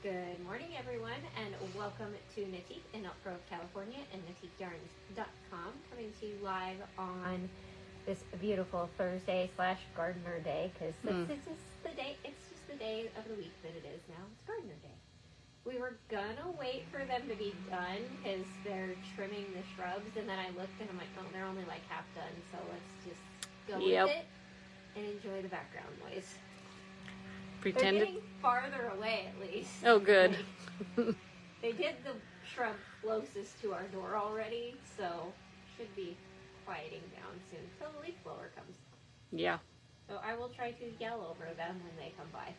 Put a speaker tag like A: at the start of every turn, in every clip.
A: Good morning, everyone, and welcome to Knittique in Elk Grove, California, and KnittiqueYarns.com, coming to you live on this beautiful Thursday/Gardener Day, because it's just the day. It's just the day of the week that it is now. It's Gardener Day. We were gonna wait for them to be done because they're trimming the shrubs, and then I looked and I'm like, oh, they're only like half done, so let's just go with it and enjoy the background noise. They're getting farther away, at least.
B: Oh, good.
A: Like, they did the shrub closest to our door already, so should be quieting down soon until the leaf blower comes.
B: Yeah.
A: So I will try to yell over them when they come by.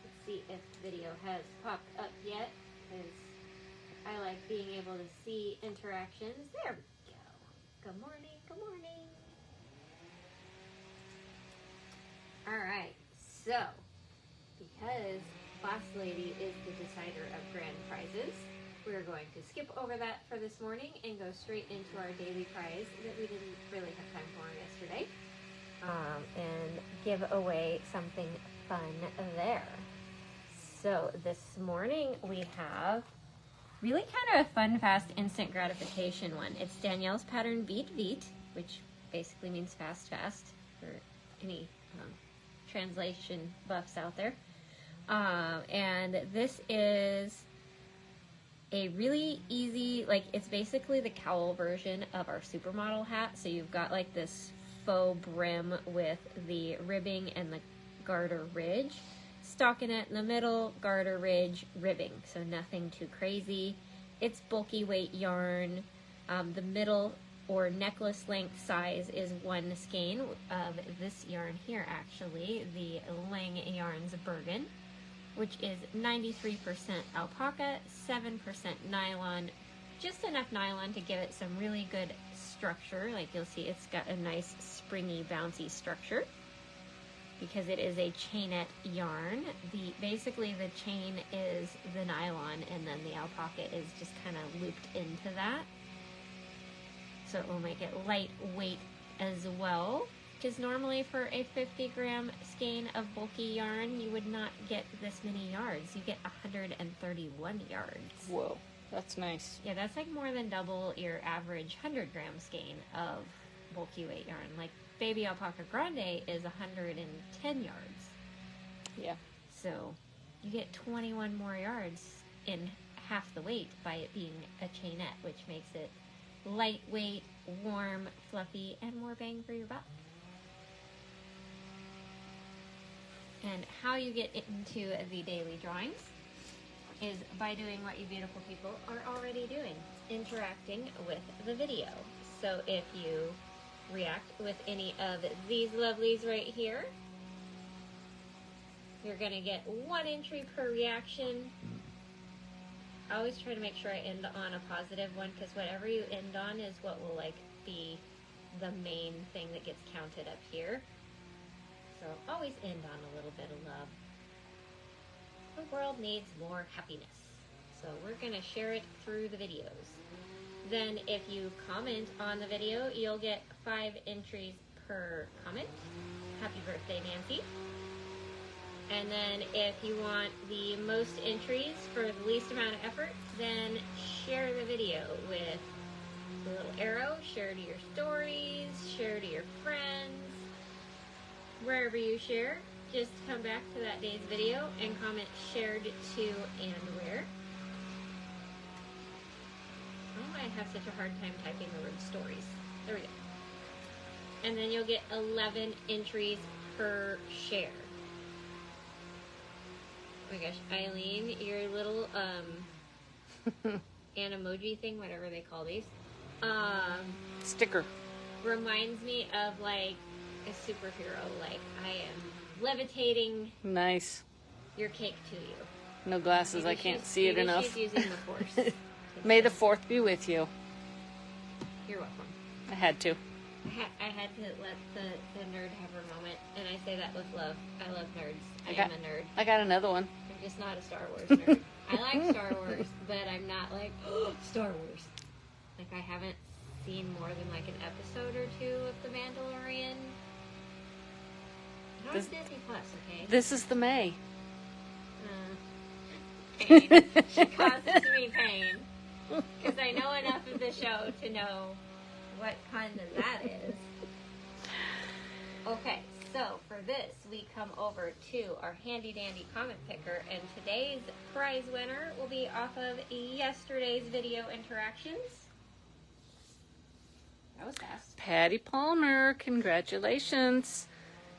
A: Let's see if the video has popped up yet, because I like being able to see interactions. There we go. Good morning, good morning. All right. So, because Boss Lady is the decider of grand prizes, we're going to skip over that for this morning and go straight into our daily prize that we didn't really have time for yesterday. And give away something fun there. So this morning we have really kind of a fun, fast, instant gratification one. It's Danielle's pattern Vite Vite, which basically means fast, fast for any translation buffs out there. And this is a really easy, like, it's basically the cowl version of our supermodel hat. So you've got like this faux brim with the ribbing and the garter ridge, stockinette in the middle, garter ridge, ribbing. So nothing too crazy. It's bulky weight yarn. The middle or necklace length size is 1 skein of this yarn here, actually, the Lang Yarns Bergen, which is 93% alpaca, 7% nylon, just enough nylon to give it some really good structure. Like you'll see, it's got a nice springy, bouncy structure because it is a chainette yarn. Basically the chain is the nylon, and then the alpaca is just kind of looped into that. So it will make it lightweight as well, because normally for a 50-gram skein of bulky yarn, you would not get this many yards. You get 131 yards.
B: Whoa, that's nice.
A: Yeah, that's like more than double your average 100-gram skein of bulky weight yarn. Like Baby Alpaca Grande is 110 yards.
B: Yeah.
A: So you get 21 more yards in half the weight by it being a chainette, which makes it lightweight, warm, fluffy, and more bang for your buck. And how you get into the daily drawings is by doing what you beautiful people are already doing, interacting with the video. So if you react with any of these lovelies right here, you're going to get 1 entry per reaction. I always try to make sure I end on a positive one, because whatever you end on is what will be the main thing that gets counted up here. So always end on a little bit of love. The world needs more happiness. So we're going to share it through the videos. Then if you comment on the video, you'll get 5 entries per comment. Happy birthday, Nancy. And then if you want the most entries for the least amount of effort, then share the video with the little arrow, share to your stories, share to your friends. Wherever you share, just come back to that day's video and comment shared to and where. Why do I have such a hard time typing the word stories? There we go. And then you'll get 11 entries per share. Oh my gosh, Eileen, your little Animoji thing, whatever they call these,
B: Sticker.
A: reminds me of like a superhero. Like I am levitating.
B: Nice.
A: Your cake to you.
B: No glasses,
A: Maybe
B: I can't see it enough.
A: She's using the force.
B: May the 4th be with you.
A: You're welcome.
B: I had to.
A: I had to let the nerd have her moment, and I say that with love. I love nerds. I am a nerd.
B: I got another one.
A: I'm just not a Star Wars nerd. I like Star Wars, but I'm not like, oh, Star Wars. Like, I haven't seen more than like an episode or 2 of The Mandalorian. Not Disney Plus, okay?
B: This is the May.
A: pain. She causes me pain. Because I know enough of the show to know what kind of that is. Okay, so for this, we come over to our handy dandy comment picker, and today's prize winner will be off of yesterday's video interactions. That was fast.
B: Patty Palmer, congratulations.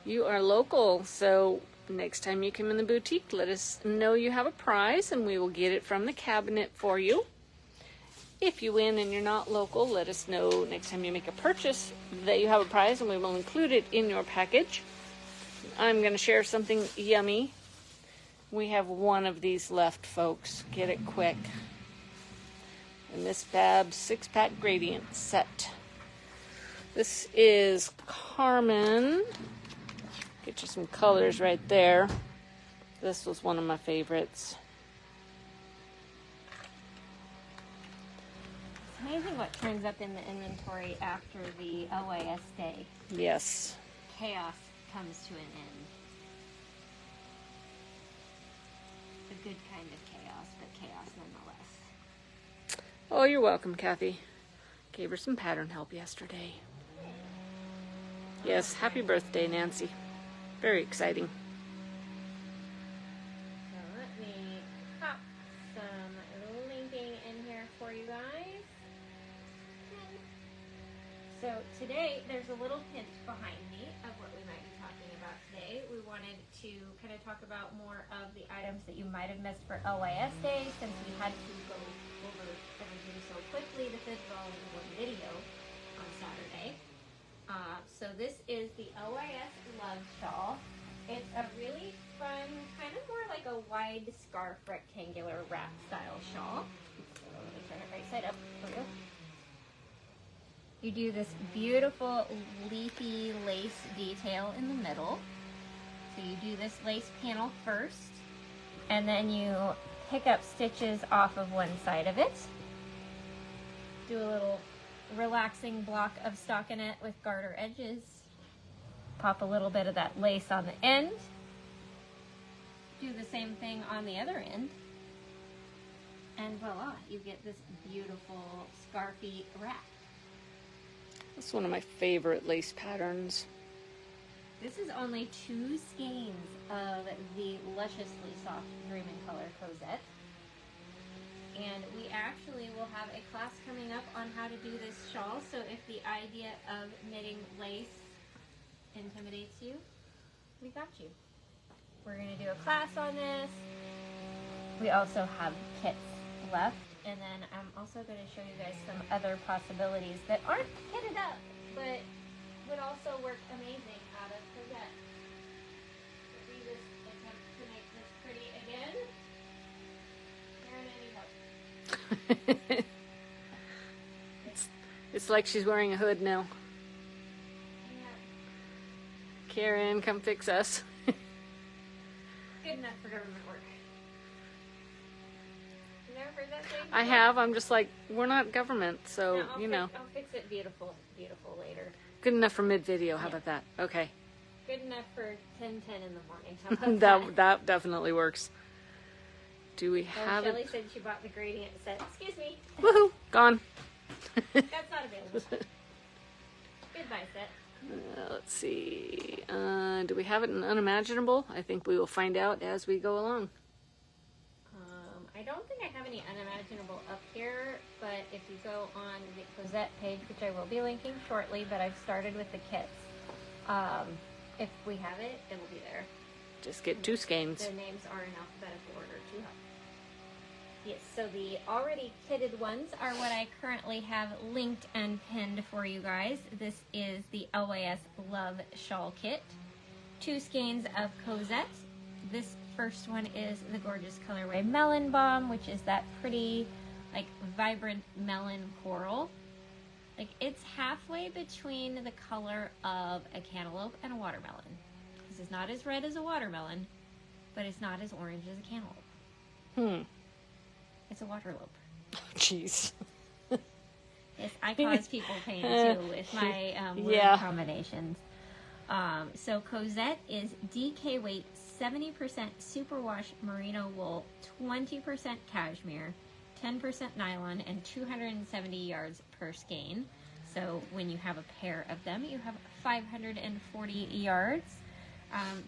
B: You are local, so next time you come in the boutique, let us know you have a prize and we will get it from the cabinet for you. If you win and you're not local, let us know next time you make a purchase that you have a prize and we will include it in your package. I'm going to share something yummy. We have one of these left, folks. Get it quick. The Miss Babs 6-pack gradient set. This is Carmen. Get you some colors right there. This was one of my favorites.
A: It's amazing what turns up in the inventory after the LYS day.
B: Yes.
A: Chaos comes to an end. A good kind of chaos, but chaos nonetheless.
B: Oh, you're welcome, Kathy. Gave her some pattern help yesterday. Yes, happy birthday, Nancy. Very exciting.
A: So let me pop some linking in here for you guys. So today, there's a little hint behind me of what we might be talking about today. We wanted to kind of talk about more of the items that you might have missed for LYS Day, since we had to go over everything so quickly to fit it all into one video on Saturday. So this is the LYS Love Shawl. It's a really fun, kind of more like a wide scarf rectangular wrap style shawl. So let me turn it right side up for you. You do this beautiful leafy lace detail in the middle. So you do this lace panel first, and then you pick up stitches off of one side of it. Do a little relaxing block of stockinette with garter edges. Pop a little bit of that lace on the end. Do the same thing on the other end. And voila, you get this beautiful scarfy wrap.
B: That's one of my favorite lace patterns.
A: This is only 2 skeins of the lusciously soft Dream in Color Cosette. And we actually will have a class coming up on how to do this shawl. So if the idea of knitting lace intimidates you, we got you. We're going to do a class on this. We also have kits left. And then I'm also going to show you guys some other possibilities that aren't kitted up, but would also work amazing out of Cosette. If we just attempt to make this pretty again, Karen, I need help.
B: It's like she's wearing a hood now.
A: Yeah.
B: Karen, come fix us.
A: Good enough for government work. You never heard that thing?
B: I have. I'm just like, we're not government, so,
A: No,
B: you know.
A: I'll fix it beautiful later.
B: Good enough for mid-video. How about that? Okay.
A: Good enough for 10:10 in the morning. How about that?
B: That definitely works. Do we have
A: Shelley
B: it?
A: said she bought the gradient set. Excuse me.
B: Woohoo! Gone.
A: That's not available. Goodbye set.
B: Let's see. Do we have it in Unimaginable? I think we will find out as we go along.
A: I don't think I have any Unimaginable up here, but if you go on the Cosette page, which I will be linking shortly, but I've started with the kits. If we have it, it will be there.
B: Just get 2 skeins.
A: The names are in alphabetical order too. Yes, so the already kitted ones are what I currently have linked and pinned for you guys. This is the LYS Love Shawl Kit. 2 skeins of Cosette. This first one is the gorgeous colorway Melon Bomb, which is that pretty, like, vibrant melon coral. Like, it's halfway between the color of a cantaloupe and a watermelon. This is not as red as a watermelon, but it's not as orange as a cantaloupe. It's a waterlope.
B: Jeez.
A: Yes, I cause people pain too with my word combinations. So Cosette is DK weight 70% superwash merino wool, 20% cashmere, 10% nylon, and 270 yards per skein. So when you have a pair of them, you have 540 yards.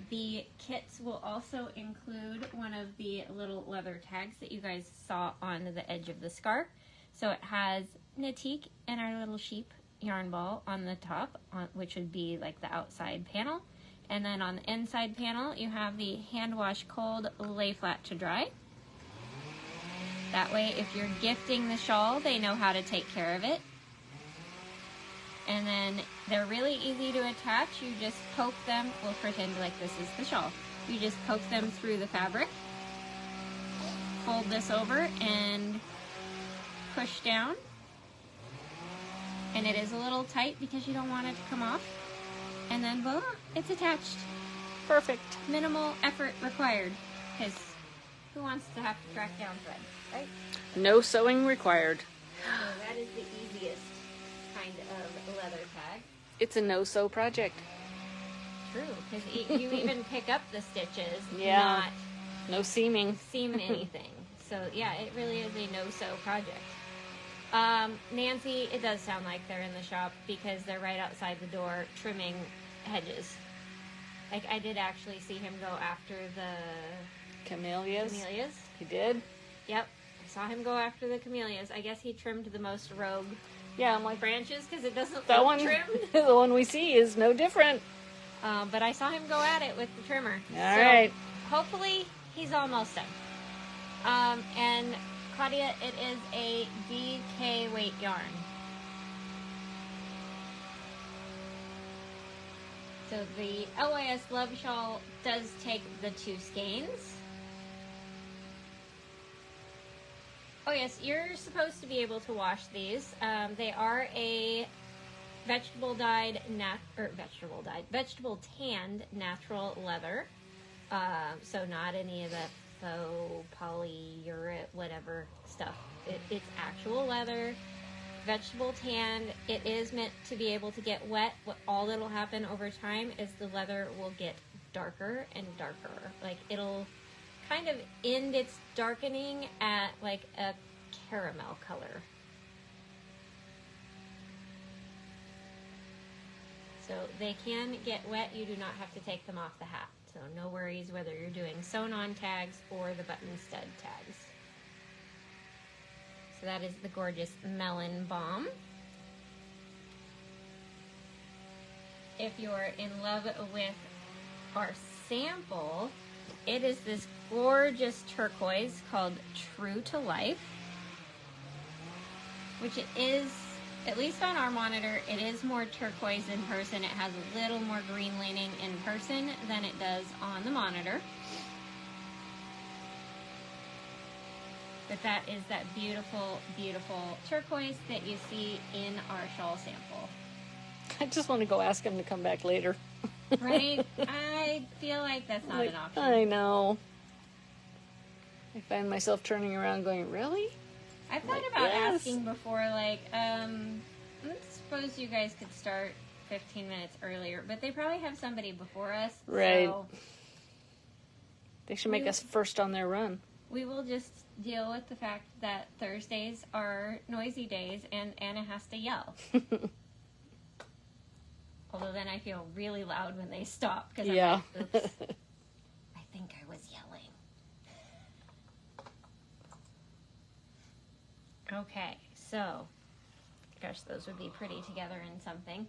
A: The kits will also include one of the little leather tags that you guys saw on the edge of the scarf. So it has Natique and our little sheep yarn ball on the top, which would be like the outside panel. And then on the inside panel, you have the hand wash cold, lay flat to dry. That way, if you're gifting the shawl, they know how to take care of it. And then they're really easy to attach. You just poke them. We'll pretend like this is the shawl. You just poke them through the fabric. Fold this over and push down. And it is a little tight because you don't want it to come off. And then voila, it's attached.
B: Perfect.
A: Minimal effort required. Because who wants to have to track down thread, right?
B: No sewing required.
A: So that is the easiest kind of leather tag.
B: It's a no-sew project.
A: True, because you even pick up the stitches,
B: Yeah.
A: not
B: No seaming.
A: seam anything. So yeah, it really is a no-sew project. Nancy, it does sound like they're in the shop because they're right outside the door trimming hedges. Like I did actually see him go after the
B: Camellias.
A: camellias.
B: He did?
A: Yep, I saw him go after the camellias. I guess he trimmed the most rogue
B: Yeah, I'm like,
A: branches because it doesn't
B: that
A: look
B: one,
A: trimmed.
B: the one we see is no different.
A: But I saw him go at it with the trimmer.
B: All right.
A: Hopefully he's almost done. And Claudia, it is a DK weight yarn. So the LYS Love Shawl does take the 2 skeins. Oh yes, you're supposed to be able to wash these. They are a vegetable tanned natural leather. So not any of the faux polyurethane, whatever stuff. It's actual leather, vegetable tanned. It is meant to be able to get wet. All that'll happen over time is the leather will get darker and darker. Like it'll kind of end its darkening at like a caramel color. So they can get wet. You do not have to take them off the hat. So no worries whether you're doing sewn-on tags or the button stud tags. So that is the gorgeous Melon Balm. If you're in love with our sample, it is this gorgeous turquoise called True to Life, which it is, at least on our monitor, it is more turquoise in person. It has a little more green leaning in person than it does on the monitor. But that is that beautiful, beautiful turquoise that you see in our shawl sample.
B: I just want to go ask him to come back later.
A: Right? I feel like that's not an option.
B: I know. I find myself turning around going, really?
A: I've thought about asking before, like, I suppose you guys could start 15 minutes earlier, but they probably have somebody before us.
B: Right.
A: So
B: They should make us first on their run.
A: we will just deal with the fact that Thursdays are noisy days and Anna has to yell. Although then I feel really loud when they stop because I'm like, oops, I think I was yelling. Okay, so, gosh, those would be pretty together in something.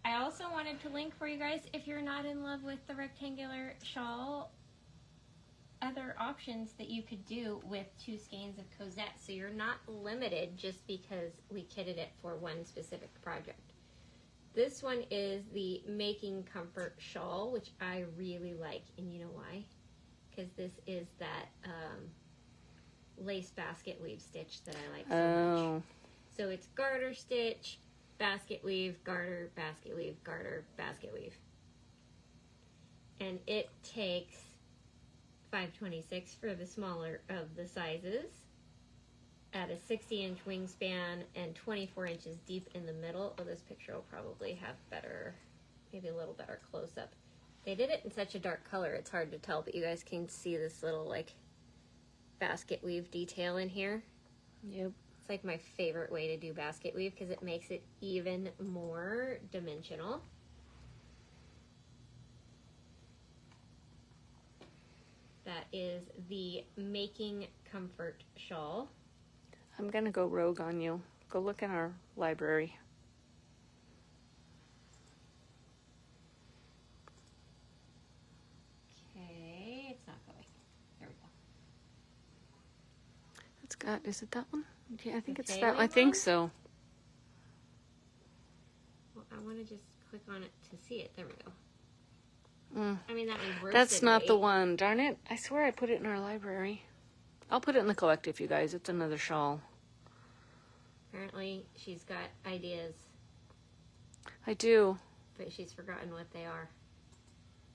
A: I also wanted to link for you guys, if you're not in love with the rectangular shawl, other options that you could do with 2 skeins of Cosette. So you're not limited just because we kitted it for one specific project. This one is the Making Comfort shawl, which I really like, and you know why? Because this is that lace basket weave stitch that I like so much. So it's garter stitch, basket weave, garter, basket weave, garter, basket weave. And it takes 5/26 for the smaller of the sizes at a 60-inch wingspan and 24 inches deep in the middle. Oh, this picture will probably have better, maybe a little better close-up. They did it in such a dark color, it's hard to tell, but you guys can see this little, like, basket weave detail in here.
B: Yep.
A: It's like my favorite way to do basket weave because it makes it even more dimensional. That is the Making Comfort shawl.
B: I'm going to go rogue on you. Go look in our library.
A: Okay, it's not going. There we go.
B: It's got, is it that one? Yeah, I think
A: The
B: it's that.
A: failing
B: I think
A: one?
B: so.
A: Well, I want to just click on it to see it. There we go.
B: Mm.
A: I mean, that means worsted
B: That's not the
A: weight.
B: one. Darn it. I swear I put it in our library. I'll put it in the collective, you guys. It's another shawl.
A: Apparently, she's got ideas,
B: I do.
A: but she's forgotten what they are.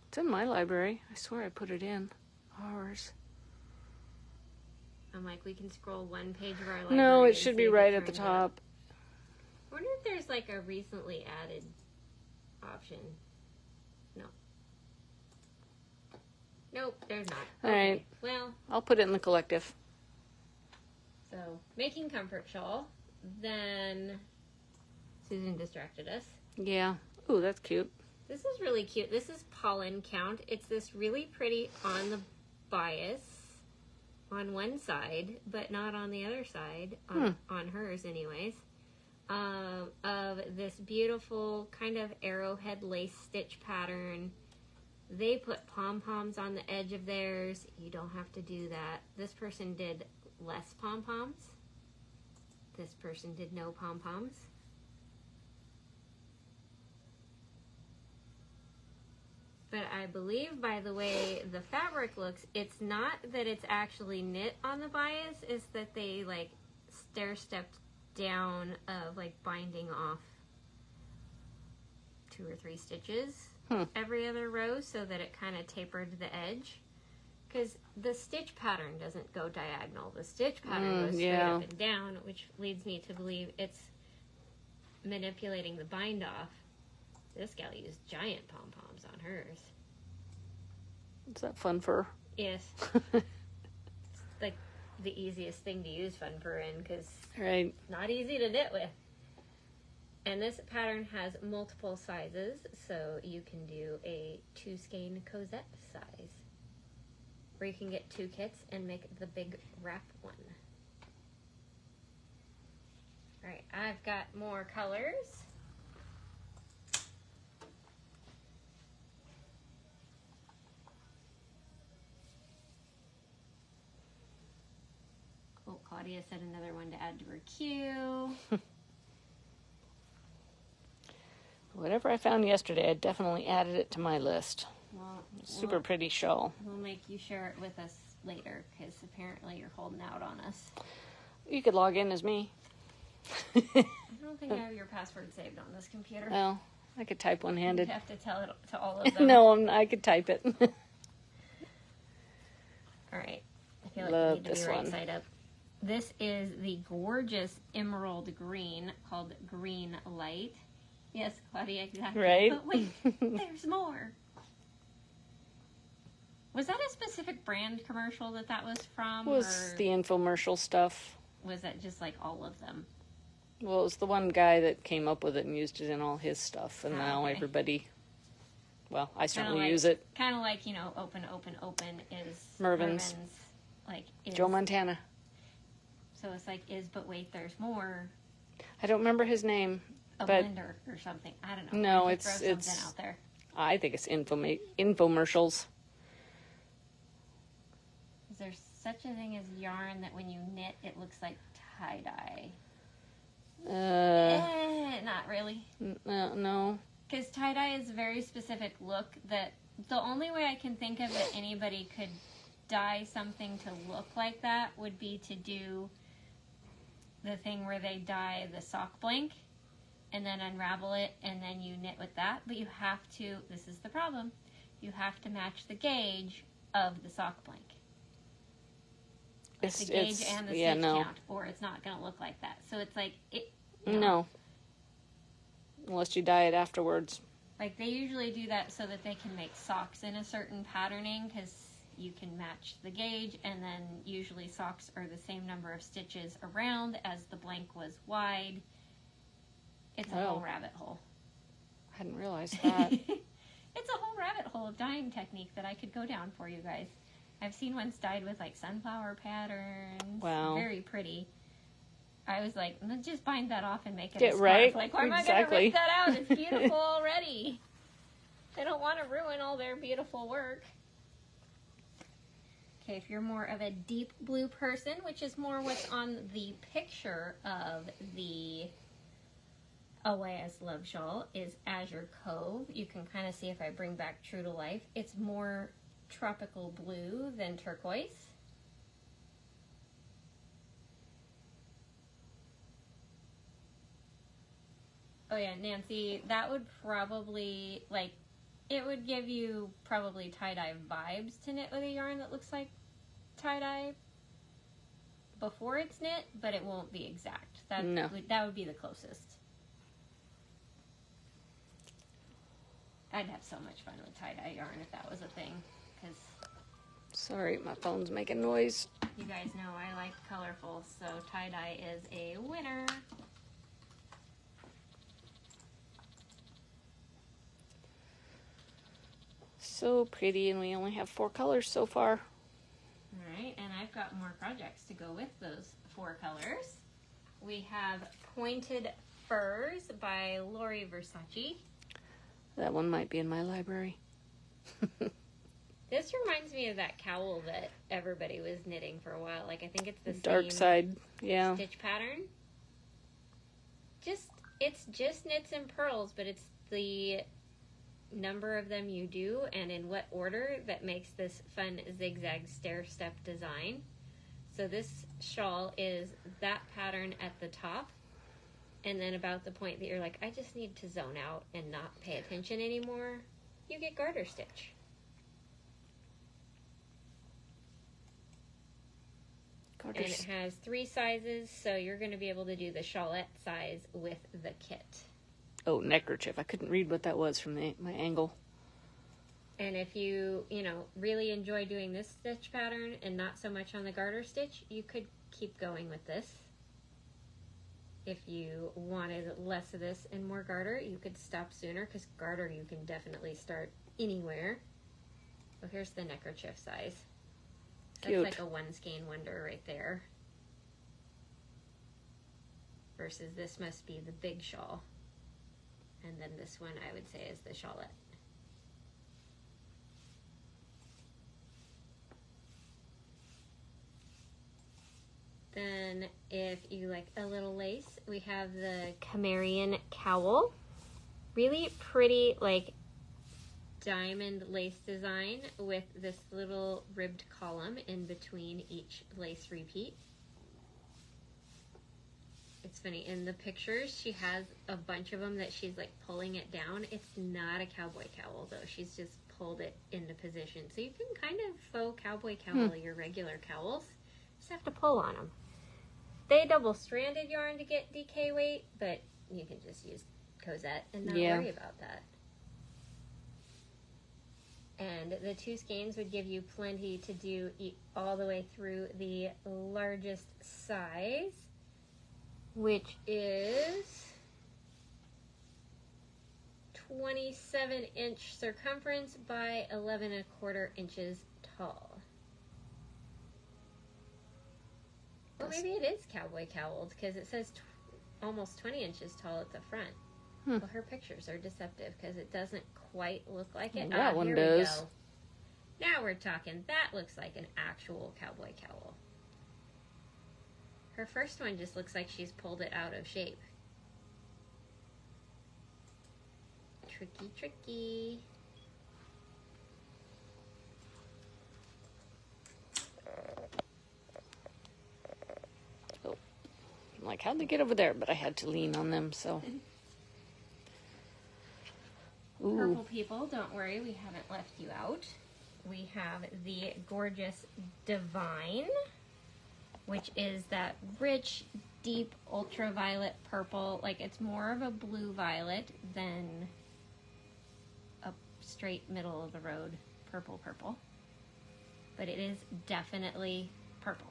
B: It's in my library. I swear I put it in ours.
A: I'm like, we can scroll one page of our library.
B: No, it
A: and
B: should
A: see
B: be
A: if
B: right
A: it
B: at the
A: turns up.
B: top.
A: I wonder if there's like a recently added option. No. Nope, there's not.
B: All
A: Okay.
B: right.
A: Well,
B: I'll put it in the collective.
A: so Making Comfort shawl. Then Susan distracted us.
B: Yeah. Ooh, that's cute.
A: This is really cute. This is Pollen Count. It's this really pretty on the bias on one side, but not on the other side, on hers anyways, of this beautiful kind of arrowhead lace stitch pattern. They put pom-poms on the edge of theirs. You don't have to do that. This person did less pom-poms. This person did no pom-poms. But I believe by the way the fabric looks, it's not that it's actually knit on the bias, it's that they like stair-stepped down of like binding off 2 or 3 stitches every other row so that it kind of tapered the edge. Because the stitch pattern doesn't go diagonal. The stitch pattern goes straight up and down, which leads me to believe it's manipulating the bind off. This gal used giant pom-poms on hers.
B: Is that fun fur?
A: Yes. It's like the easiest thing to use fun fur in because
B: Right.
A: it's not easy to knit with. And this pattern has multiple sizes, so you can do a 2 skein Cosette size. Or you can get 2 kits and make the big wrap one. Alright, I've got more colors. Oh, Claudia said another one to add to her queue.
B: Whatever I found yesterday, I definitely added it to my list.
A: Well,
B: Super pretty shawl.
A: We'll make you share it with us later because apparently you're holding out on us.
B: You could log in as me.
A: I don't think I have your password saved on this computer.
B: Well, I could type one-handed.
A: You have to tell it to all of them.
B: No, I could type it.
A: All right. I feel like
B: Love
A: we need to
B: this
A: be right
B: one.
A: side up. This is the gorgeous emerald green called Green Light. Yes, Claudia, exactly.
B: Right?
A: But wait, there's more. Was that a specific brand commercial that was from?
B: Was
A: or
B: the infomercial stuff.
A: was that just like all of them?
B: Well, it was the one guy that came up with it and used it in all his stuff, and
A: Oh,
B: now
A: okay.
B: everybody, well, I
A: Kinda
B: certainly
A: like,
B: use it.
A: Kind of like, open is
B: Mervyn's.
A: Like, is,
B: Joe Montana.
A: So it's like, but wait, there's more.
B: I don't remember his name,
A: A
B: but
A: blender or something. I don't know.
B: No,
A: I just throw
B: it's-
A: something out there.
B: I think it's infomercials.
A: Is there such a thing as yarn that when you knit, it looks like tie-dye? Not really.
B: No.
A: Because tie-dye is a very specific look that the only way I can think of that anybody could dye something to look like that would be to do the thing where they dye the sock blank and then unravel it and then you knit with that. But you have to, this is the problem, you have to match the gauge of the sock blank. Like the gauge and the stitch count, or it's not going to look like that. So it's like,
B: No. Unless you dye it afterwards.
A: Like, they usually do that so that they can make socks in a certain patterning, because you can match the gauge, and then usually socks are the same number of stitches around as the blank was wide. It's a whole rabbit hole.
B: I hadn't realized that.
A: It's a whole rabbit hole of dyeing technique that I could go down for you guys. I've seen ones dyed with like sunflower patterns.
B: Wow.
A: Very pretty. I was like, let's just bind that off and make it
B: Yeah,
A: a scarf.
B: right?
A: Like, why am I going to rip that out? It's beautiful already. I don't want to ruin all their beautiful work. Okay, if you're more of a deep blue person, which is more what's on the picture of the Awayas Love Shawl, is Azure Cove. You can kind of see if I bring back true to life. It's more tropical blue than turquoise. Oh yeah, Nancy, that would probably, like, it would give you probably tie-dye vibes to knit with a yarn that looks like tie-dye before it's knit, but it won't be exact. That would be the closest. I'd have so much fun with tie-dye yarn if that was a thing, because...
B: Sorry, my phone's making noise.
A: You guys know I like colorful, so tie-dye is a winner.
B: So pretty, and we only have 4 colors so far.
A: Alright, and I've got more projects to go with those 4 colors. We have Pointed Furs by Lori Versace.
B: That one might be in my library.
A: This reminds me of that cowl that everybody was knitting for a while. Like, I think it's the
B: Dark
A: same
B: side, yeah.
A: stitch pattern. It's just knits and pearls, but it's the number of them you do and in what order that makes this fun zigzag stair step design. So this shawl is that pattern at the top, and then about the point that you're like, I just need to zone out and not pay attention anymore, you get garter stitch. And it has 3 sizes, so you're going to be able to do the shawlette size with the kit.
B: Oh, neckerchief. I couldn't read what that was from my angle.
A: And if you really enjoy doing this stitch pattern and not so much on the garter stitch, you could keep going with this. If you wanted less of this and more garter, you could stop sooner, because garter you can definitely start anywhere. So here's the neckerchief size. That's like a 1 skein wonder right there. Versus this must be the big shawl. And then this one I would say is the shawlette. Then if you like a little lace, we have the Camarian cowl. Really pretty, like, diamond lace design with this little ribbed column in between each lace repeat. It's funny, in the pictures she has a bunch of them that she's like pulling it down. It's not a cowboy cowl though, she's just pulled it into position. So you can kind of faux cowboy cowl your regular cowls. Just have to pull on them. They double stranded yarn to get DK weight, but you can just use Cosette and not worry about that. And the 2 skeins would give you plenty to do all the way through the largest size, which is 27-inch circumference by 11¼ inches tall. Well, maybe it is cowboy cowled, because it says almost 20 inches tall at the front. Well, her pictures are deceptive because it doesn't quite look like it.
B: That one
A: here
B: does.
A: We go. Now we're talking. That looks like an actual cowboy cowl. Her first one just looks like she's pulled it out of shape. Tricky, tricky.
B: Oh, I'm like, how'd they get over there? But I had to lean on them, so... Ooh.
A: Purple people, don't worry, we haven't left you out. We have the gorgeous Divine, which is that rich, deep ultraviolet purple. Like, it's more of a blue violet than straight middle of the road purple. But it is definitely purple,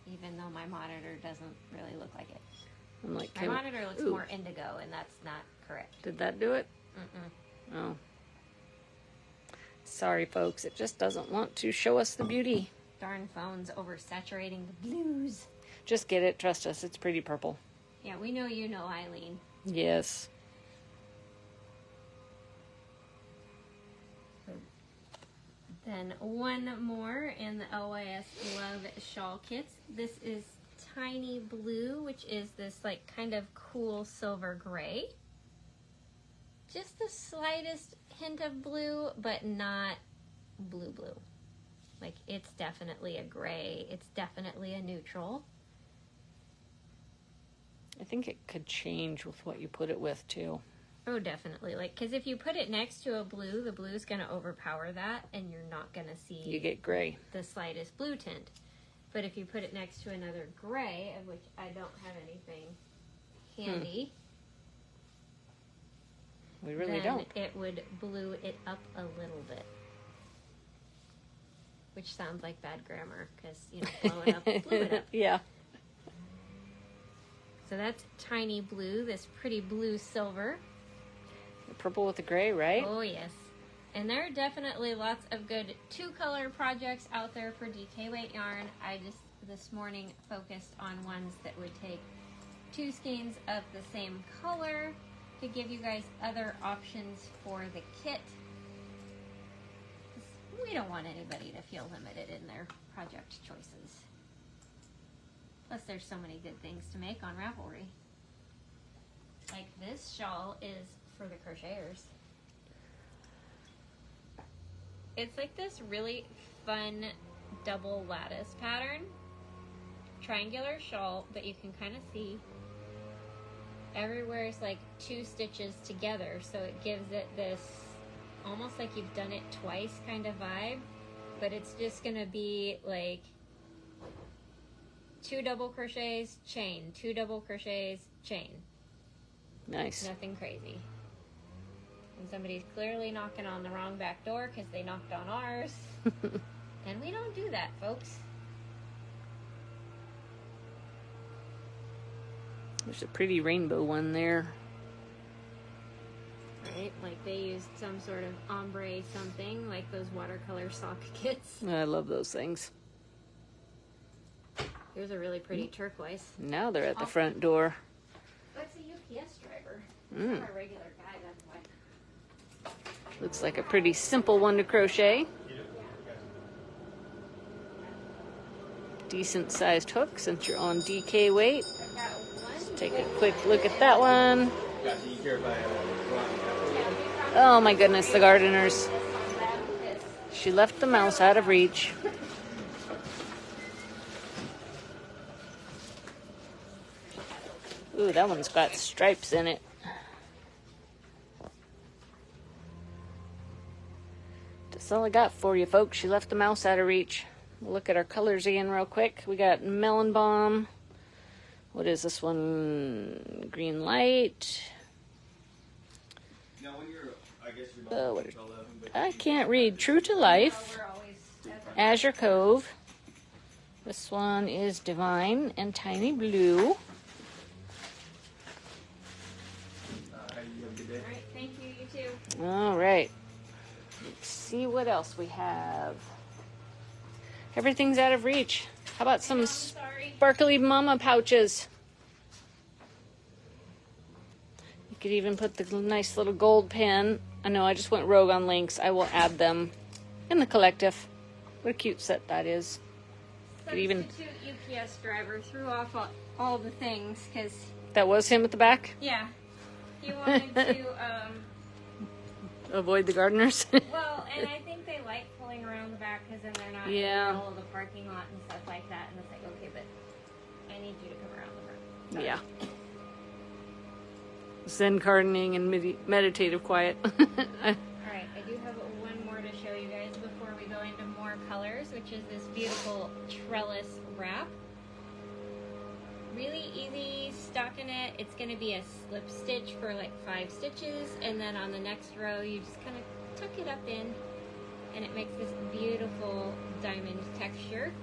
A: even though my monitor doesn't really look like it.
B: I'm like,
A: My monitor looks more indigo, and that's not correct.
B: Did that do it?
A: Mm-mm.
B: Oh. Sorry, folks. It just doesn't want to show us the beauty.
A: Darn phone's oversaturating the blues.
B: Just get it. Trust us. It's pretty purple.
A: Yeah, we know you know, Eileen.
B: Yes.
A: Then one more in the LYS Love Shawl Kits. This is Tiny Blue, which is this like kind of cool silver gray. Just the slightest hint of blue, but not blue. Like, it's definitely a gray. It's definitely a neutral.
B: I think it could change with what you put it with, too.
A: Oh, definitely. Like, because if you put it next to a blue, the blue's going to overpower that, and you're not going to see...
B: You get gray.
A: ...the slightest blue tint. But if you put it next to another gray, of which I don't have anything handy...
B: We really
A: then
B: don't.
A: It would blue it up a little bit. Which sounds like bad grammar, because, you know, blow it up, blue it up.
B: Yeah.
A: So that's Tiny Blue, this pretty blue silver.
B: The purple with the gray, right?
A: Oh, yes. And there are definitely lots of good two-color projects out there for DK weight yarn. I just, this morning, focused on ones that would take 2 skeins of the same color to give you guys other options for the kit. We don't want anybody to feel limited in their project choices. Plus, there's so many good things to make on Ravelry. Like this shawl is for the crocheters. It's like this really fun double lattice pattern. Triangular shawl, but you can kind of see everywhere is like 2 stitches together, so it gives it this almost like you've done it twice kind of vibe, but it's just gonna be like 2 double crochets, chain, 2 double crochets, chain.
B: Nice.
A: Nothing crazy. And somebody's clearly knocking on the wrong back door because they knocked on ours. And we don't do that, folks.
B: There's a pretty rainbow one there.
A: Right? Like they used some sort of ombre something, like those watercolor sock kits.
B: I love those things.
A: Here's a really pretty turquoise.
B: Now they're at the front door.
A: That's a UPS driver.
B: Mm.
A: Not a regular guy, that's why.
B: Looks like a pretty simple one to crochet. Decent sized hook since you're on DK weight.
A: I've got one.
B: Let's take a quick look at that one. Oh my goodness, the gardeners. She left the mouse out of reach. Ooh, that one's got stripes in it. That's all I got for you, folks. She left the mouse out of reach. We'll look at our colors again real quick. We got Melon Balm. What is this one? Green Light.
C: Now, when you're, I guess you're not
B: What is, I can't read. True to Life. Azure Cove. This one is Divine and Tiny Blue.
C: you have a good day.
A: All right, thank you, you too.
B: All right. Let's see what else we have. Everything's out of reach. How about some
A: Sorry.
B: sparkly mama pouches? You could even put the nice little gold pin. I know I just went rogue on links. I will add them in the collective. What a cute set that is. Could even
A: Substitute UPS driver threw off all the things because,
B: that was him at the back.
A: yeah, he wanted to,
B: Avoid the gardeners.
A: well, and I think they like pulling around the back because then they're not
B: Yeah.
A: in the middle of the parking lot and stuff like that. And it's like, okay, but I need you to come around the front.
B: Yeah. Zen gardening and meditative quiet.
A: All right, I do have one more to show you guys before we go into more colors, which is this beautiful trellis wrap. Really easy stockinette. It's going to be a slip stitch for like 5 stitches, and then on the next row you just kind of tuck it up in, and it makes this beautiful diamond texture.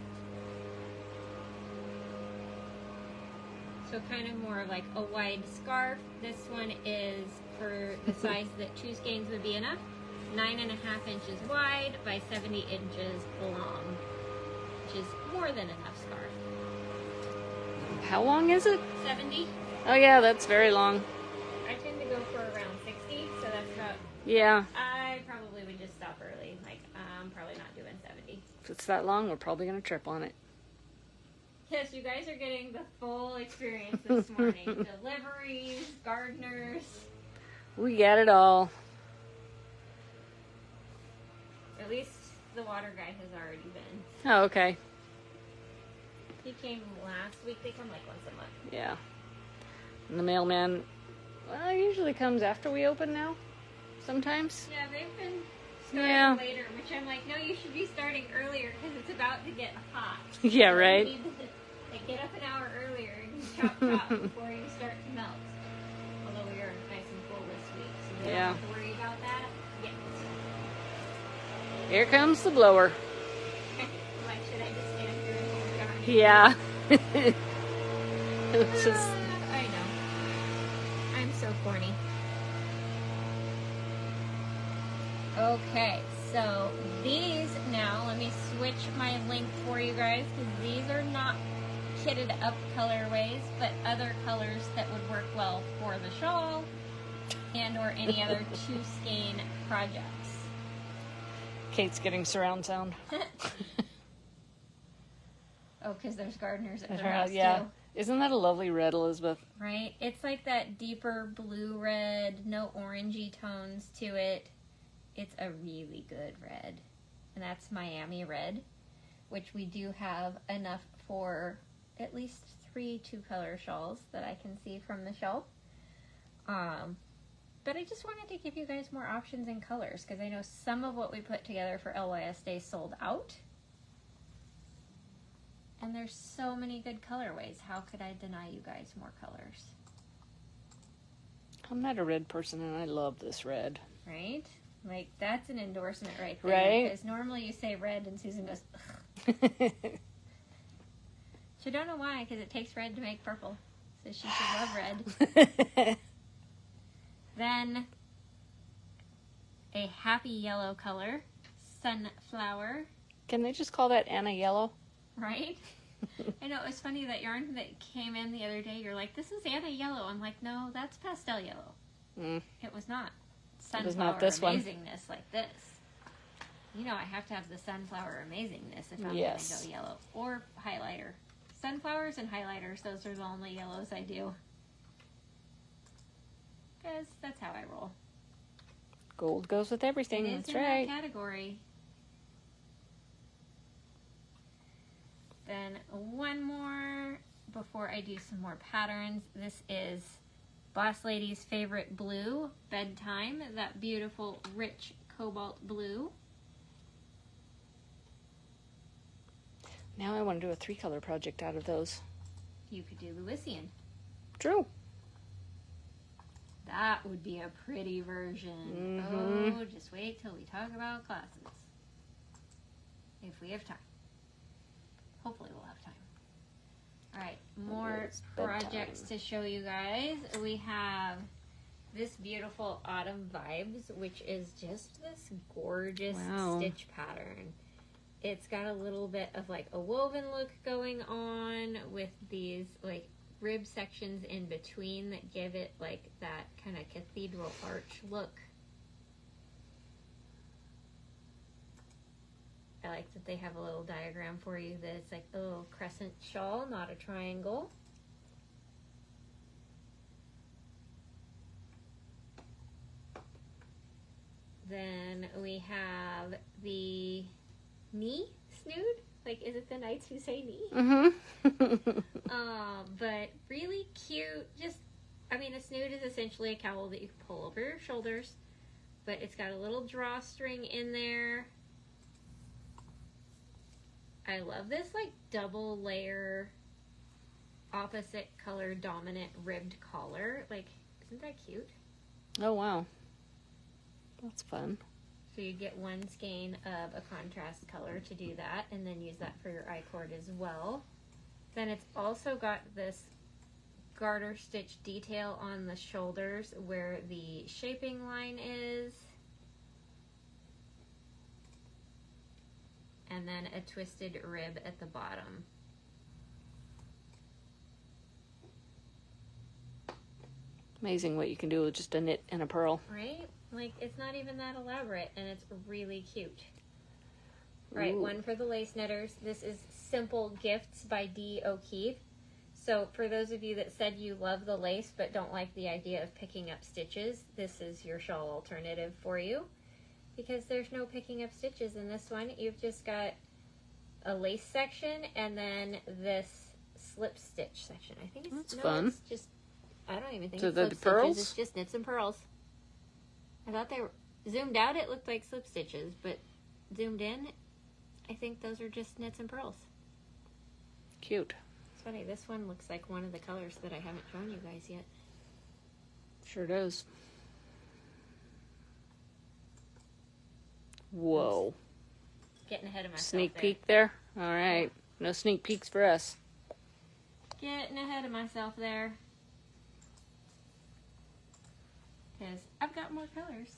A: So kind of more like a wide scarf. This one is for the size that 2 skeins would be enough. 9.5 inches wide by 70 inches long, which is more than enough scarf.
B: How long is it?
A: 70.
B: Oh yeah, that's very long.
A: I tend to go for around 60, so that's about.
B: Yeah.
A: I probably would just stop early. Like, I'm probably not doing 70.
B: If it's that long, we're probably going to trip on it.
A: Yes, you guys are getting the full experience this morning. Deliveries, gardeners.
B: We got it all.
A: At least the water guy has already been.
B: Oh, okay.
A: He came last week. They come like once a month.
B: Yeah. And the mailman, well, usually comes after we open now. Sometimes.
A: Yeah, they've been starting
B: Yeah.
A: later, which I'm like, no, you should be starting earlier because it's about to get hot.
B: Yeah,
A: So
B: right.
A: you need to, like, get up an hour earlier and chop before you start to melt. Although we are nice and full this week, so we
B: Yeah.
A: don't have to worry about that. Yeah.
B: Here comes the blower.
A: Why should I just stand here and hold it on?
B: Yeah. It's just,
A: I know. I'm so corny. Okay, so these now, let me switch my link for you guys because these are not kitted up colorways, but other colors that would work well for the shawl and or any other 2 skein projects.
B: Kate's getting surround sound.
A: Oh, because there's gardeners at
B: At
A: their
B: her
A: house
B: house, yeah.
A: too.
B: Isn't that a lovely red, Elizabeth?
A: Right? It's like that deeper blue red, no orangey tones to it. It's a really good red. And that's Miami red, which we do have enough for at least 3 2-color shawls that I can see from the shelf. But I just wanted to give you guys more options in colors because I know some of what we put together for LYS Day sold out. And there's so many good colorways. How could I deny you guys more colors?
B: I'm not a red person, and I love this red.
A: Right? Like, that's an endorsement right there.
B: Right?
A: Because normally you say red and Susan goes, ugh. She don't know why, because it takes red to make purple. So she should love red. Then, a happy yellow color. Sunflower.
B: Can they just call that Anna Yellow?
A: Right? I know, it's funny that yarn that came in the other day, you're like, this is Anna Yellow. I'm like, no, that's pastel yellow.
B: Mm.
A: It was not.
B: It was
A: Sunflower
B: not this one.
A: amazingness like this. You know I have to have the sunflower amazingness if I'm
B: Yes.
A: going to go yellow. Or highlighter. Sunflowers and highlighters, those are the only yellows I do. Because that's how I roll.
B: Gold goes with everything.
A: It is
B: That's
A: in
B: right.
A: that category. Then one more before I do some more patterns. This is Boss Lady's favorite blue, Bedtime. That beautiful, rich cobalt blue.
B: Now I want to do a 3-color project out of those.
A: You could do Lewisian.
B: True.
A: That would be a pretty version.
B: Mhm.
A: Oh, just wait till we talk about classes. If we have time. Hopefully we'll have time. Alright, more
B: It's bedtime.
A: projects to show you guys. We have this beautiful Autumn Vibes, which is just this gorgeous
B: Wow.
A: stitch pattern. It's got a little bit of like a woven look going on with these like rib sections in between that give it like that kind of cathedral arch look. I like that they have a little diagram for you that it's like a little crescent shawl, not a triangle. Then we have the knee snood. Like, is it the knights who say knee?
B: Mm-hmm.
A: But really cute. Just, I mean, a snood is essentially a cowl that you can pull over your shoulders. But it's got a little drawstring in there. I love this, like, double layer, opposite color dominant ribbed collar. Like, isn't that cute?
B: Oh, wow. That's fun.
A: So you get one skein of a contrast color to do that, and then use that for your I-cord as well. Then it's also got this garter stitch detail on the shoulders where the shaping line is. And then a twisted rib at the bottom.
B: Amazing what you can do with just a knit and a purl.
A: Right? Like, it's not even that elaborate, and it's really cute. All right,
B: Ooh.
A: one for the lace knitters. This is Simple Gifts by D. O'Keefe. So for those of you that said you love the lace but don't like the idea of picking up stitches, this is your shawl alternative for you. Because there's no picking up stitches in this one. You've just got a lace section and then this slip stitch section. I think it's
B: fun.
A: It's just, I don't even think
B: So
A: it's
B: the
A: slip
B: pearls?
A: stitches. It's just knits and pearls. I thought they were zoomed out. It looked like slip stitches, but zoomed in, I think those are just knits and pearls.
B: Cute.
A: It's funny. This one looks like one of the colors that I haven't shown you guys yet.
B: Sure does. Whoa.
A: Getting ahead of myself.
B: Sneak
A: there.
B: peek there? All right. No sneak peeks for us.
A: Getting ahead of myself there. Because I've got more colors.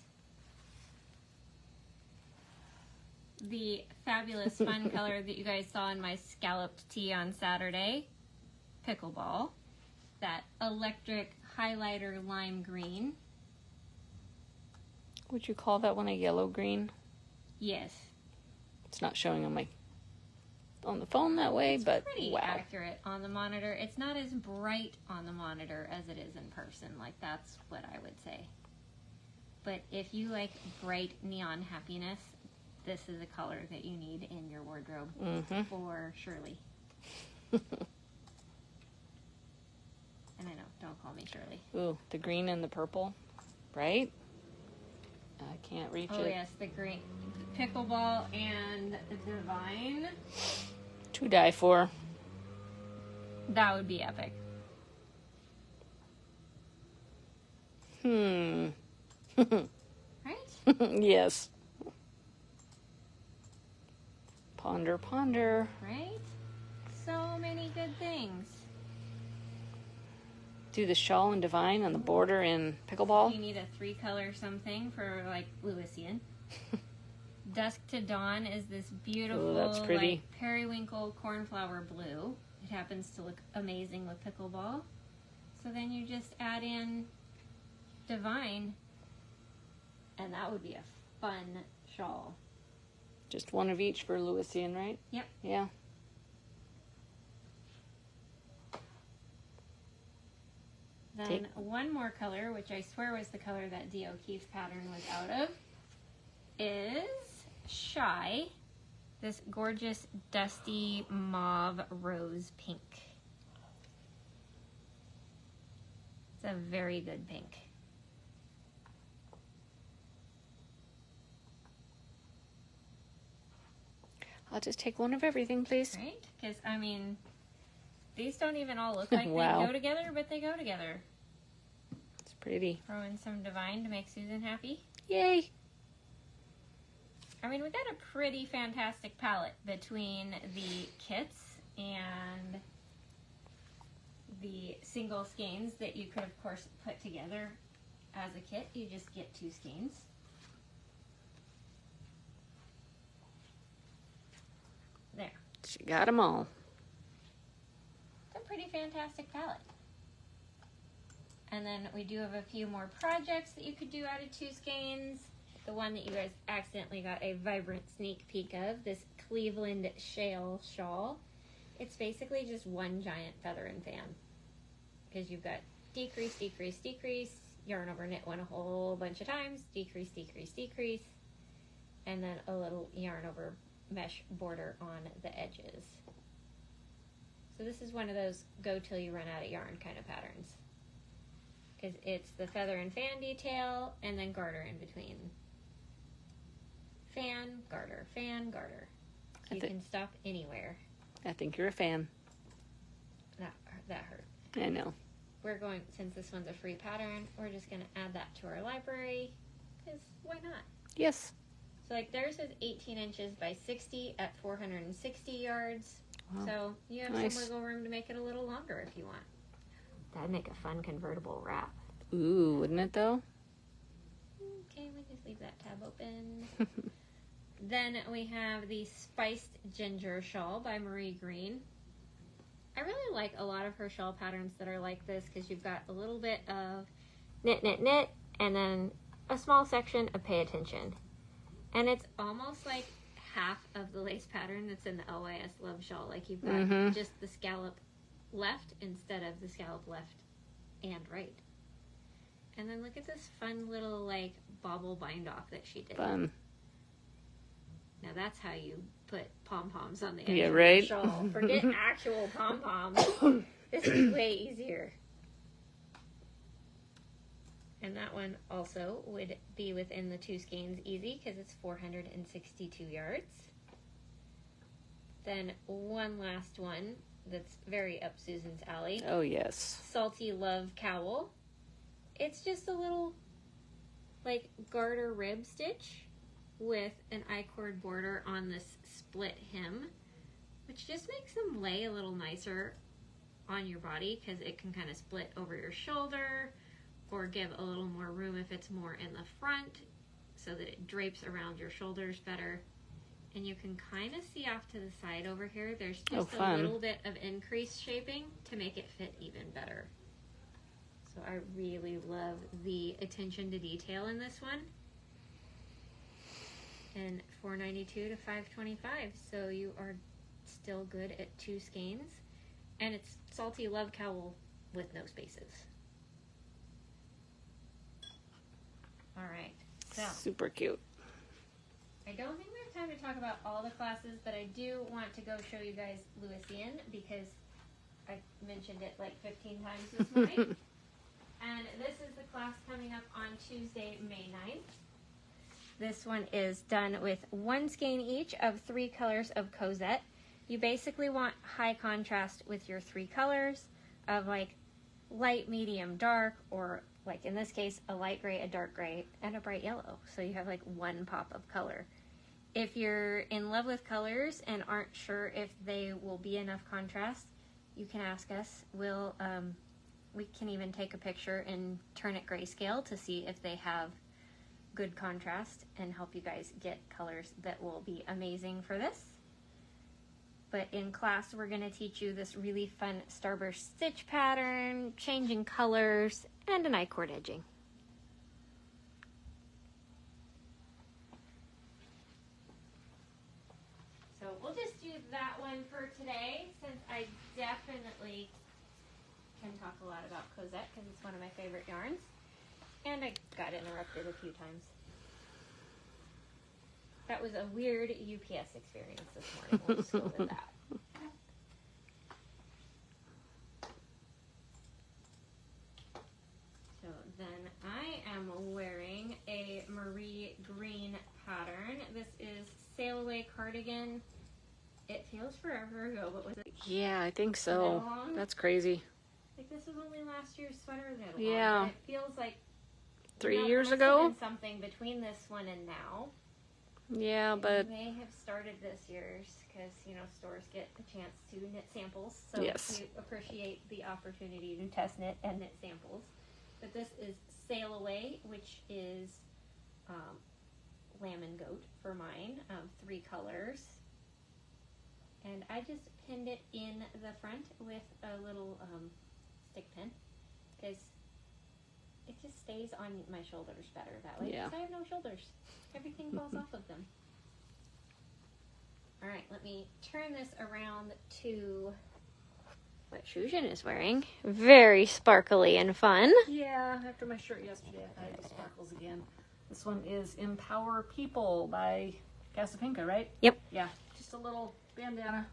A: The fabulous fun color that you guys saw in my scalloped tee on Saturday, Pickleball. That electric highlighter lime green.
B: Would you call that one a yellow green?
A: Yes.
B: It's not showing on the phone that way,
A: It's
B: but
A: pretty
B: wow.
A: accurate on the monitor. It's not as bright on the monitor as it is in person. Like, that's what I would say. But if you like bright neon happiness, this is a color that you need in your wardrobe for Shirley. And I know, don't call me Shirley.
B: Ooh, the green and the purple, right? I can't reach
A: Oh
B: it.
A: yes, the green Pickleball and Divine.
B: To die for.
A: That would be epic. Right?
B: Yes. Ponder, ponder.
A: Right? So many good things.
B: Do the shawl and divine on the border in pickleball.
A: You need a 3-color something for like Lewisian. Dusk to Dawn is this beautiful,
B: Ooh, that's pretty.
A: like periwinkle cornflower blue. It happens to look amazing with pickleball. So then you just add in Divine, and that would be a fun shawl.
B: Just one of each for Lewisian, right?
A: Yep.
B: Yeah.
A: Then one more color, which I swear was the color that D. O'Keefe pattern was out of, is Shy. This gorgeous dusty mauve rose pink. It's a very good pink.
B: I'll just take one of everything, please.
A: Right? Because, I mean, these don't even all look like
B: Wow.
A: they go together, but they go together.
B: It's pretty.
A: Throw in some Divine to make Susan happy.
B: Yay.
A: I mean, we got a pretty fantastic palette between the kits and the single skeins that you could, of course, put together as a kit. You just get 2 skeins. There.
B: She got them all.
A: It's a pretty fantastic palette. And then we do have a few more projects that you could do out of 2 skeins. The one that you guys accidentally got a vibrant sneak peek of, this Cleveland Shale shawl. It's basically just one giant feather and fan. Because you've got decrease, decrease, decrease, yarn over knit one a whole bunch of times, decrease, decrease, decrease, and then a little yarn over mesh border on the edges. So this is one of those go till you run out of yarn kind of patterns. Because it's the feather and fan detail and then garter in between. Fan, garter, fan, garter. So you can stop anywhere.
B: I think you're a fan.
A: That hurt.
B: I know.
A: We're going, since this one's a free pattern, we're just going to add that to our library. Because why not?
B: Yes.
A: So like theirs is 18 inches by 60 at 460 yards.
B: Wow.
A: So you have
B: Nice.
A: some wiggle room to make it a little longer if you want. That'd make a fun convertible wrap.
B: Ooh, wouldn't it though?
A: Okay, we just leave that tab open. Then we have the Spiced Ginger Shawl by Marie Green. I really like a lot of her shawl patterns that are like this because you've got a little bit of knit, knit, knit, and then a small section of pay attention. And it's almost like half of the lace pattern that's in the LYS Love Shawl. Like you've got just the scallop left instead of the scallop left and right. And then look at this fun little like bobble bind off that she did.
B: Fun.
A: Now that's how you put pom-poms on the edge
B: Yeah,
A: of
B: right?
A: the shawl. Forget actual pom-poms. This is way easier. And that one also would be within the 2 skeins easy because it's 462 yards. Then one last one that's very up Susan's alley.
B: Oh, yes.
A: Salty Love Cowl. It's just a little like garter rib stitch with an I-cord border on this split hem, which just makes them lay a little nicer on your body because it can kind of split over your shoulder or give a little more room if it's more in the front so that it drapes around your shoulders better. And you can kind of see off to the side over here, there's just a little bit of increased shaping to make it fit even better. So I really love the attention to detail in this one. And $4.92 to $5.25, so you are still good at 2 skeins. And it's Salty Love Cowl with no spaces. All right, so
B: Super cute.
A: I don't think we have time to talk about all the classes, but I do want to go show you guys Lewisian because I mentioned it like 15 times this morning. And this is the class coming up on Tuesday, May 9th. This one is done with 1 skein each of 3 colors of Cosette. You basically want high contrast with your 3 colors of like light, medium, dark, or like in this case, a light gray, a dark gray, and a bright yellow. So you have like 1 pop of color. If you're in love with colors and aren't sure if they will be enough contrast, you can ask us. We can even take a picture and turn it grayscale to see if they have good contrast and help you guys get colors that will be amazing for this. But in class, we're going to teach you this really fun starburst stitch pattern, changing colors, and an I-cord edging. So we'll just do that one for today, since I definitely can talk a lot about Cosette because it's one of my favorite yarns. And I got interrupted a few times. That was a weird UPS experience this morning. We'll just go with that. So then I am wearing a Marie Green pattern. This is Sail Away Cardigan. It feels forever ago, but was it?
B: Yeah, I think so.
A: Long?
B: That's crazy.
A: Like this was only last year's sweater that long.
B: Yeah.
A: And it feels like
B: 3 years
A: there must have
B: ago?
A: been something between this one and now.
B: Yeah, but
A: We may have started this year's because, stores get a chance to knit samples. So
B: Yes.
A: we appreciate the opportunity to test knit and knit samples. But this is Sail Away, which is lamb and goat for mine, 3 colors. And I just pinned it in the front with a little stick pin because it just stays on my shoulders better that way.
B: Yeah.
A: Because I have no shoulders. Everything falls off of them. All right, let me turn this around to what Shujin is wearing. Very sparkly and fun.
B: yeah, after my shirt yesterday, I had the sparkles again. This one is Empower People by Casapinka, right?
A: Yep.
B: Yeah, just a little bandana.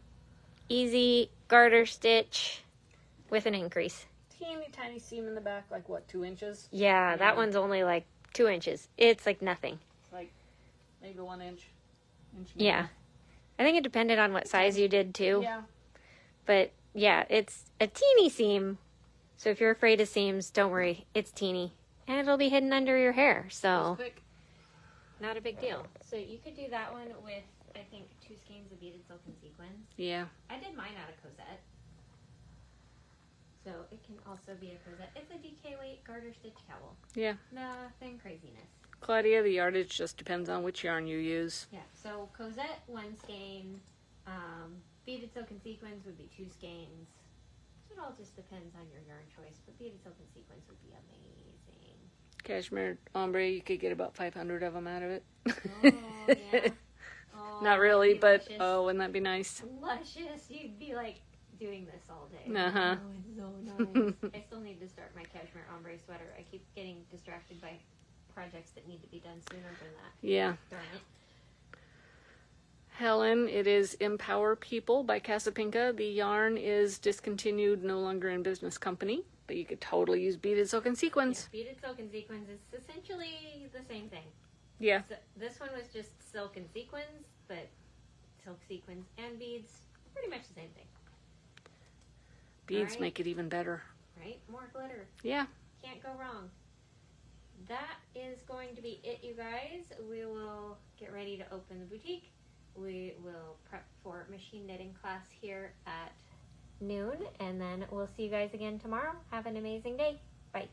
A: Easy garter stitch with an increase.
B: Teeny tiny seam in the back, like what, 2 inches?
A: Yeah, that one's only like 2 inches. It's like nothing.
B: Like maybe 1 inch.
A: Yeah. I think it depended on what size you did too.
B: Yeah.
A: But yeah, it's a teeny seam. So if you're afraid of seams, don't worry. It's teeny. And it'll be hidden under your hair. So
B: Quick.
A: not a big deal. So you could do that one with, I think, 2 skeins of beaded silk and sequins.
B: Yeah.
A: I did mine out of Cosette. So it can also be a Cosette. It's a DK weight garter stitch cowl.
B: Yeah.
A: Nothing craziness.
B: Claudia, the yardage just depends on which yarn you use.
A: Yeah, so Cosette, 1 skein. Beaded silk and sequins would be 2 skeins. It all just depends on your yarn choice, but beaded silk and sequins would be amazing.
B: Cashmere ombre, you could get about 500 of them out of it.
A: Oh, yeah. Oh,
B: Not really, but
A: luscious.
B: oh, wouldn't that be nice?
A: Luscious. You'd be like doing this all day.
B: Uh-huh.
A: Oh, it's so nice. I still need to start my cashmere ombre sweater. I keep getting distracted by projects that need to be done sooner than that.
B: Yeah.
A: Darn it.
B: Helen, it is Empower People by Casapinka. The yarn is discontinued, no longer in business company, but you could totally use beaded silk and sequins.
A: Yeah, beaded silk and sequins is essentially the same thing.
B: Yeah.
A: So this one was just silk and sequins, but silk sequins and beads, pretty much the same thing.
B: Beads
A: Right.
B: make it even better.
A: Right? More glitter.
B: Yeah.
A: Can't go wrong. That is going to be it, you guys. We will get ready to open the boutique. We will prep for machine knitting class here at noon, and then we'll see you guys again tomorrow. Have an amazing day. Bye.